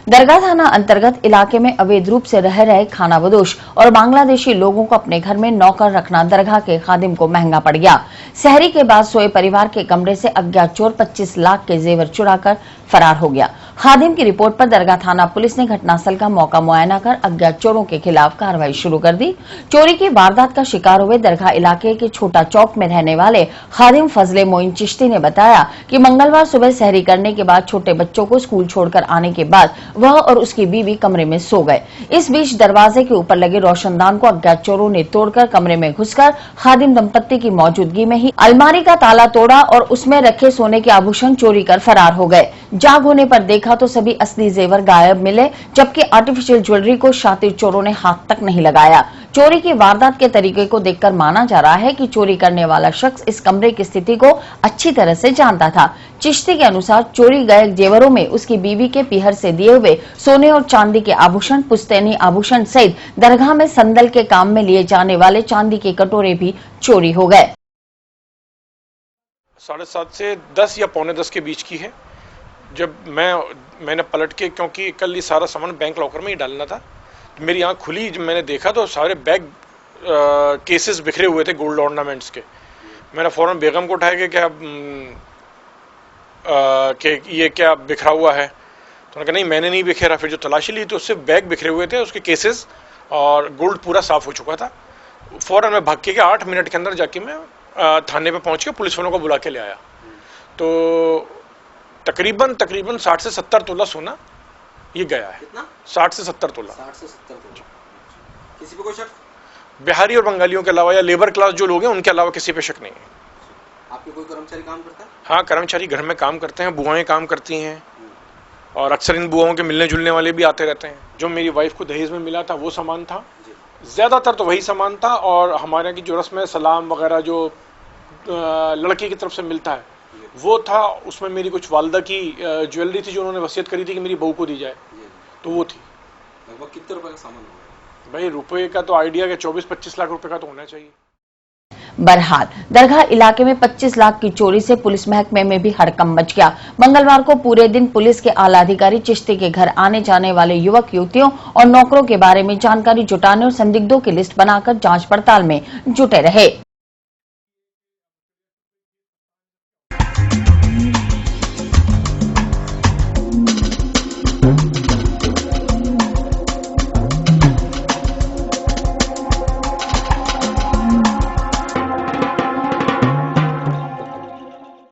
दरगाह थाना अंतर्गत इलाके में अवैध रूप से रह रहे खानाबदोश और बांग्लादेशी लोगों को अपने घर में नौकर रखना दरगाह के खादिम को महंगा पड़ गया। सहरी के बाद सोए परिवार के कमरे से अज्ञात चोर 25 लाख के जेवर चुराकर फरार हो गया। खादिम की रिपोर्ट पर दरगाह थाना पुलिस ने घटनास्थल का मौका मुआयना कर अज्ञात चोरों के खिलाफ कार्रवाई शुरू कर दी। चोरी की वारदात का शिकार हुए दरगाह इलाके के छोटा चौक में रहने वाले खादिम फजले मोइन चिश्ती ने बताया कि मंगलवार सुबह सहरी करने के बाद छोटे बच्चों को स्कूल छोड़कर आने के बाद वह और उसकी बीवी कमरे में सो गए। इस बीच दरवाजे के ऊपर लगे रोशनदान को अज्ञात चोरों ने तोड़कर कमरे में घुसकर खादिम दंपत्ति की मौजूदगी में ही अलमारी का ताला तोड़ा और उसमें रखे सोने के आभूषण चोरी कर फरार हो गए। जाग होने पर देखा तो सभी असली जेवर गायब मिले, जबकि आर्टिफिशियल ज्वेलरी को शातिर चोरों ने हाथ तक नहीं लगाया। चोरी की वारदात के तरीके को देखकर माना जा रहा है कि चोरी करने वाला शख्स इस कमरे की स्थिति को अच्छी तरह से जानता था। चिश्ती के अनुसार चोरी गए जेवरों में उसकी बीवी के पीहर से दिए हुए सोने और चांदी के आभूषण, पुश्तैनी आभूषण सहित दरगाह में संदल के काम में लिए जाने वाले चांदी के कटोरे भी चोरी हो गए। 7:30 से 10 या पौने 10 के बीच की है, जब मैंने पलट के, क्योंकि कल ये सारा सामान बैंक लॉकर में ही डालना था, तो मेरी आंख खुली, जब मैंने देखा तो सारे बैग केसेस बिखरे हुए थे गोल्ड ऑर्नामेंट्स के। मैंने फौरन बेगम को उठाया कि ये क्या बिखरा हुआ है, तो उन्होंने कहा नहीं मैंने नहीं बिखेरा। फिर जो तलाशी ली तो उससे बैग बिखरे हुए थे, उसके केसेस और गोल्ड पूरा साफ हो चुका था। फौरन मैं भाग के 8 मिनट के अंदर जाके मैं थाने पे पहुंच के पुलिस वालों को बुला के ले आया। तो तकरीबन 60 से 70 तोला सोना ये गया है। कितना? 60 से 70 तोला। 60 से 70 तोला। किसी पे कोई शक? बिहारी और बंगालियों के अलावा या लेबर क्लास जो लोग हैं उनके अलावा किसी पे शक नहीं है। आपके कोई कर्मचारी काम करता है? हाँ, कर्मचारी घर में काम करते हैं, बुआएं काम करती हैं, और अक्सर इन बुआओं के मिलने जुलने वाले भी आते रहते हैं। जो मेरी वाइफ को दहेज में मिला था वो सामान था, ज्यादातर तो वही सामान था। और हमारे की जो रस्म सलाम वगैरह जो लड़की की तरफ से मिलता है वो था। उसमें मेरी कुछ वालदा की ज्वेलरी थी जो उन्होंने वसीयत करी थी कि मेरी बहू को दी जाए, तो वो थी। लगभग कितने रुपए का सामान होगा? भाई रुपए का तो आइडिया के 24-25 लाख रुपए का तो होना चाहिए। बहरहाल दरगाह इलाके में 25 लाख की चोरी से पुलिस महकमे में भी हड़कंप मच गया। मंगलवार को पूरे दिन पुलिस के आला अधिकारी चिश्ती के घर आने जाने वाले युवक युवतियों और नौकरों के बारे में जानकारी जुटाने और संदिग्धों की लिस्ट बनाकर जांच पड़ताल में जुटे रहे।